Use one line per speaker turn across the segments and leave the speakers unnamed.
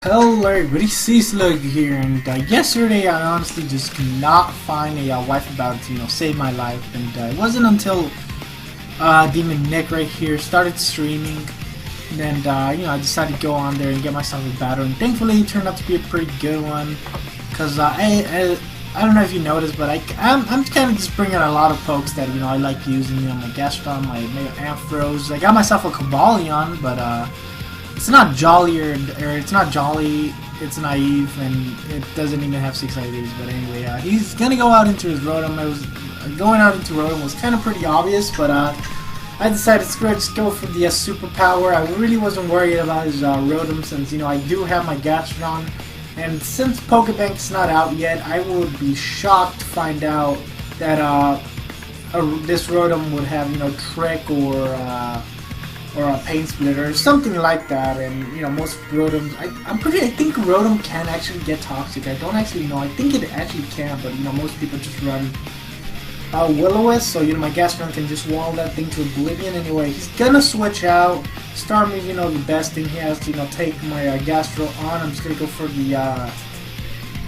Hello everybody, SeaSlug here, and yesterday I honestly just could not find a wife about to, save my life, and it wasn't until TehDemoNick right here started streaming, and I decided to go on there and get myself a battle, and thankfully it turned out to be a pretty good one, because I don't know if you noticed, but I'm kind of just bringing a lot of pokes that, I like using, my Gastron, my Mega Amphros. I got myself a Cobalion, but it's not jolly or it's not jolly, it's naive, and it doesn't even have 6 IVs, but anyway, he's gonna go out into his Rotom. Going out into Rotom was kind of pretty obvious, but I decided to just go for the superpower. I really wasn't worried about his Rotom since, I do have my Gastron, and since Pokebank's not out yet, I would be shocked to find out that this Rotom would have, Trick or a Pain Splitter, or something like that, and most Rotoms, I think Rotom can actually get toxic. I don't actually know. I think it actually can, but most people just run Will-O-Wisp, so my Gastron can just wall that thing to oblivion. Anyway, he's gonna switch out. Starmie, the best thing he has to take my Gastro on. I'm just gonna go for the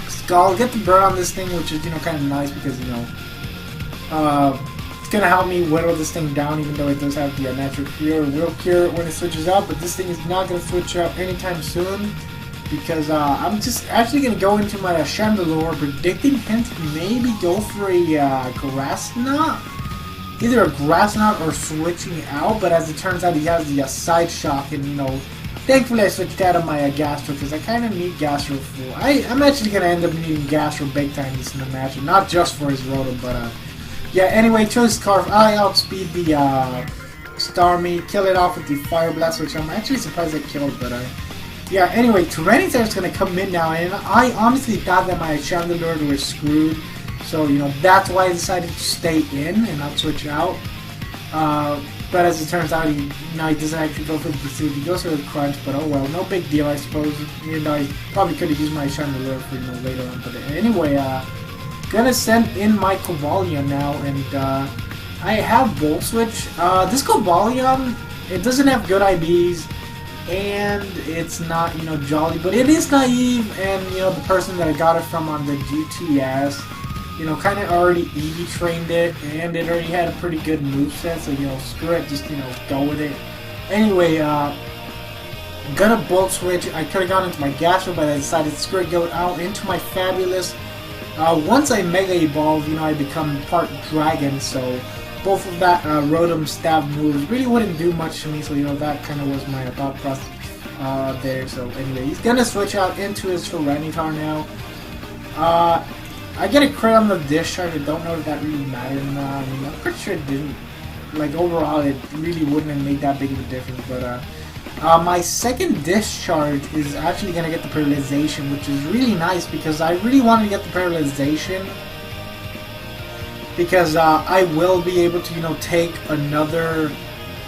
Skull, get the burn on this thing, which is kind of nice because it's gonna help me whittle this thing down, even though it does have the natural cure, will cure when it switches out. But this thing is not gonna switch out anytime soon because I'm just actually gonna go into my Chandelure, predicting him to maybe go for a Grass Knot, either a Grass Knot or switching out. But as it turns out, he has the Side Shock, and thankfully I switched out of my Gastro because I kind of need Gastro for. I'm actually gonna end up needing Gastro big time in this match, not just for his Rotom, but yeah, anyway, Choice Scarf, I outspeed the Starmie, kill it off with the Fire Blast, which I'm actually surprised I killed, but yeah, anyway, Tyranitar is going to come in now, and I honestly thought that my Chandelure was screwed, so, that's why I decided to stay in and not switch out, but as it turns out, he doesn't actually go for the pursuit, he goes for the Crunch, but oh well, no big deal, I suppose, I probably could have used my Chandelure for, later on, but anyway, gonna send in my Cobalion now, and I have Volt Switch. This Cobalion, it doesn't have good IBs, and it's not, jolly, but it is naive, and, the person that I got it from on the GTS, kind of already EV trained it, and it already had a pretty good moveset, so, screw it, just, go with it. Anyway, gonna Volt Switch. I could have gone into my Gastro, but I decided to screw it, go out into my Fabulous. Once I Mega Evolve, I become part Dragon, so both of that Rotom stab moves really wouldn't do much to me, so that kind of was my thought process there. So anyway, he's gonna switch out into his Tyranitar now. I get a crit on the discharge. I don't know if that really mattered or not. I mean, I'm pretty sure it didn't. Like, overall, it really wouldn't have made that big of a difference, but my second discharge is actually going to get the paralyzation, which is really nice because I really wanted to get the paralyzation because I will be able to, take another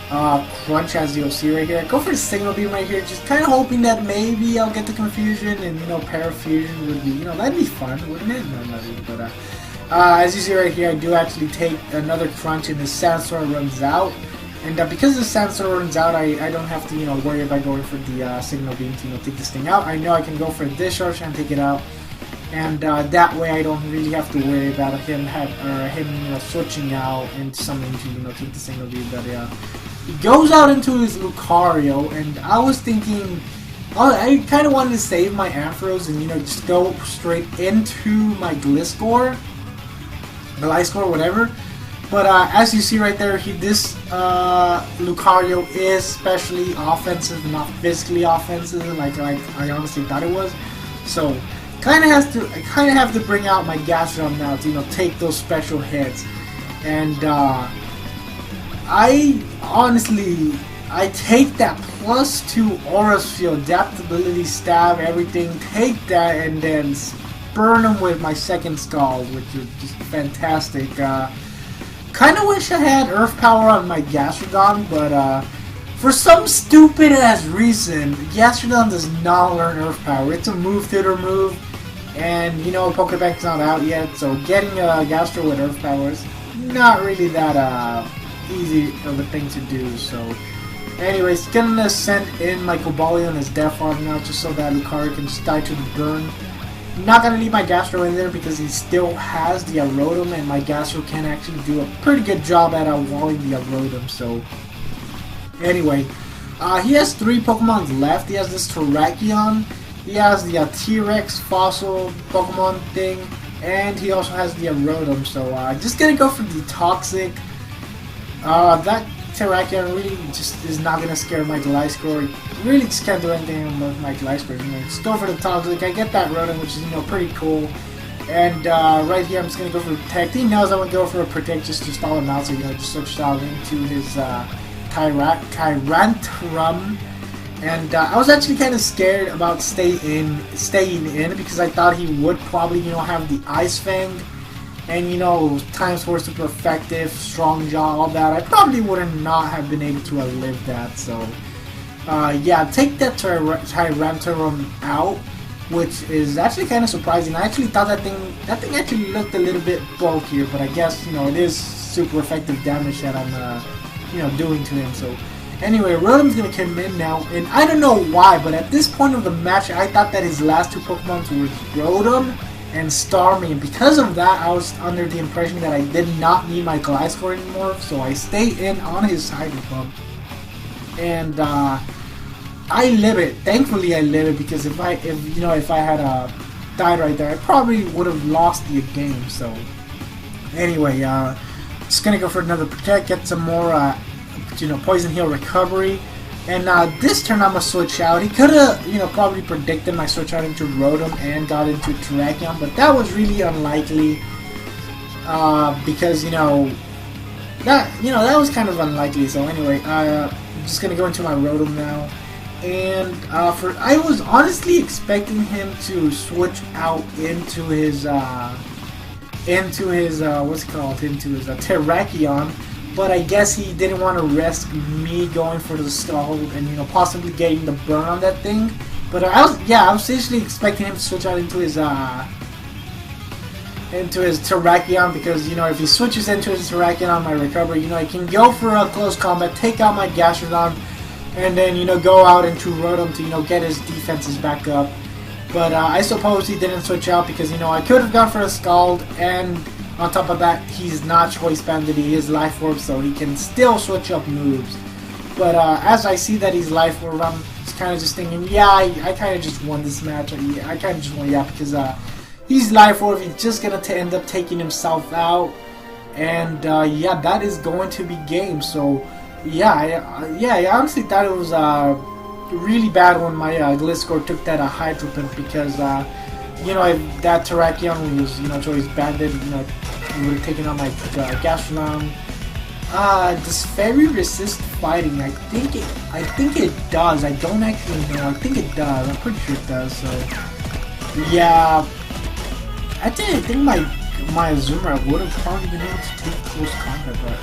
Crunch, as you'll see right here. I go for the Signal Beam right here, just kind of hoping that maybe I'll get the Confusion and, Parafusion would be, that'd be fun, wouldn't it? No, not really, but as you see right here, I do actually take another Crunch and the Sandstorm runs out. And because the Sandstorm runs out, I don't have to, worry about going for the Signal Beam to, take this thing out. I know I can go for a Discharge and take it out. And that way I don't really have to worry about him switching out into something to, take the Signal Beam. But he goes out into his Lucario, and I was thinking, I kind of wanted to save my Ampharos and, just go straight into my Gliscor, whatever. But as you see right there, this Lucario is specially offensive, not physically offensive, like I honestly thought it was. So I kind of have to bring out my Gastron now to take those special hits. And I take that +2 Aura Field, Adaptability, Stab, everything. Take that and then burn them with my second Skull, which is just fantastic. Kind of wish I had Earth Power on my Gastrodon, but for some stupid ass reason, Gastrodon does not learn Earth Power. It's a move tutor move, and Pokebank's not out yet, so getting a Gastro with Earth Power is not really that easy of a thing to do. So Anyways, gonna send in my Cobalion as Death Arm now, just so that Lucario can just die to the burn. Not gonna leave my Gastro in there because he still has the Rotom, and my Gastro can actually do a pretty good job at walling the Rotom. So, anyway, he has 3 Pokemon left. He has this Terrakion, he has the T-Rex fossil Pokemon thing, and he also has the Rotom. So, just gonna go for the Toxic. That Terrakion really just is not gonna scare my Gliscor. Really just can't do anything with my Gliscor. Just go for the Toxic. I get that Rotom, which is pretty cool. And right here, I'm just gonna go for Protect. He knows I'm gonna go for a Protect just to stall him out, so just switch out into his Tyrantrum. And I was actually kind of scared about staying in because I thought he would probably have the Ice Fang. And Time Spore, super effective, strong jaw, all that. I probably would not have been able to outlive that. So, yeah, take that Tyrantrum out, which is actually kind of surprising. I actually thought that thing actually looked a little bit bulkier, but I guess it is super effective damage that I'm doing to him. So, anyway, Rotom's gonna come in now, and I don't know why, but at this point of the match, I thought that his last 2 Pokemon were Rotom and Starmie, and because of that, I was under the impression that I did not need my Gliscor anymore, so I stayed in on his Hydro Pump, and I live it. Thankfully, I live it because if I had died right there, I probably would have lost the game. So anyway, just gonna go for another Protect, get some more Poison Heal recovery. And this turn I'm gonna switch out. He could have, probably predicted my switch out into Rotom and got into Terrakion, but that was really unlikely. Because that was kind of unlikely. So anyway, I'm just gonna go into my Rotom now. And I was honestly expecting him to switch out into his Terrakion. But I guess he didn't want to risk me going for the scald and possibly getting the burn on that thing. But I was seriously expecting him to switch out into his Terrakion, because if he switches into his Terrakion on my recovery, he can go for a close combat, take out my Gastrodon, and then go out into Rotom to get his defenses back up. But I suppose he didn't switch out because I could have gone for a scald, and on top of that, he's not Choice Banded, he is Life Orb, so he can still switch up moves. But as I see that he's Life Orb, I'm kind of just thinking, yeah, I kind of just won this match. I kind of just won, because he's Life Orb, he's just going to end up taking himself out. And yeah, that is going to be game. So yeah, I honestly thought it was really bad when my Gliscor took that Hydro Pump, because if that Terrakion was, Choice Banded, he would have taken out my Gastrodon. Does Fairy resist fighting? I think it does. I don't actually know. I think it does. I'm pretty sure it does. So yeah, I think my Azumarill would have probably been able to take close combat, but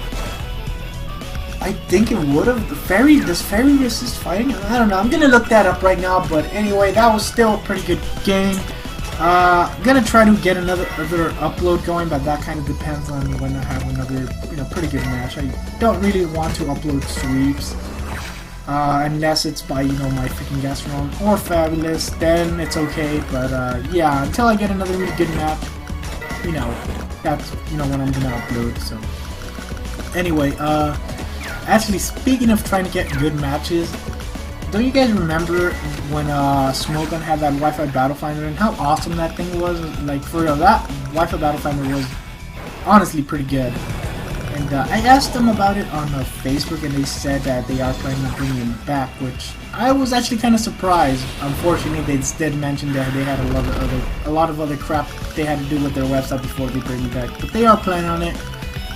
I think it would have. Does Fairy resist fighting? I don't know. I'm gonna look that up right now. But anyway, that was still a pretty good game. I'm gonna try to get other upload going, but that kind of depends on when I have another pretty good match. I don't really want to upload sweeps unless it's by my freaking Gastrodon or Fabulous, then it's okay. But yeah, until I get another really good match, that's when I'm gonna upload. So anyway, actually, speaking of trying to get good matches, don't you guys remember when Smogon had that Wi-Fi Battle Finder and how awesome that thing was? Like, for real, that Wi-Fi Battle Finder was honestly pretty good. And I asked them about it on Facebook, and they said that they are planning on bringing it back, which I was actually kind of surprised. Unfortunately, they did mention that they had a lot of other crap they had to do with their website before they bring it back. But they are planning on it.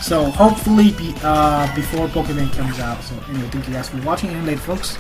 So hopefully before Pokemon comes out. So anyway, thank you guys for watching, and later, folks.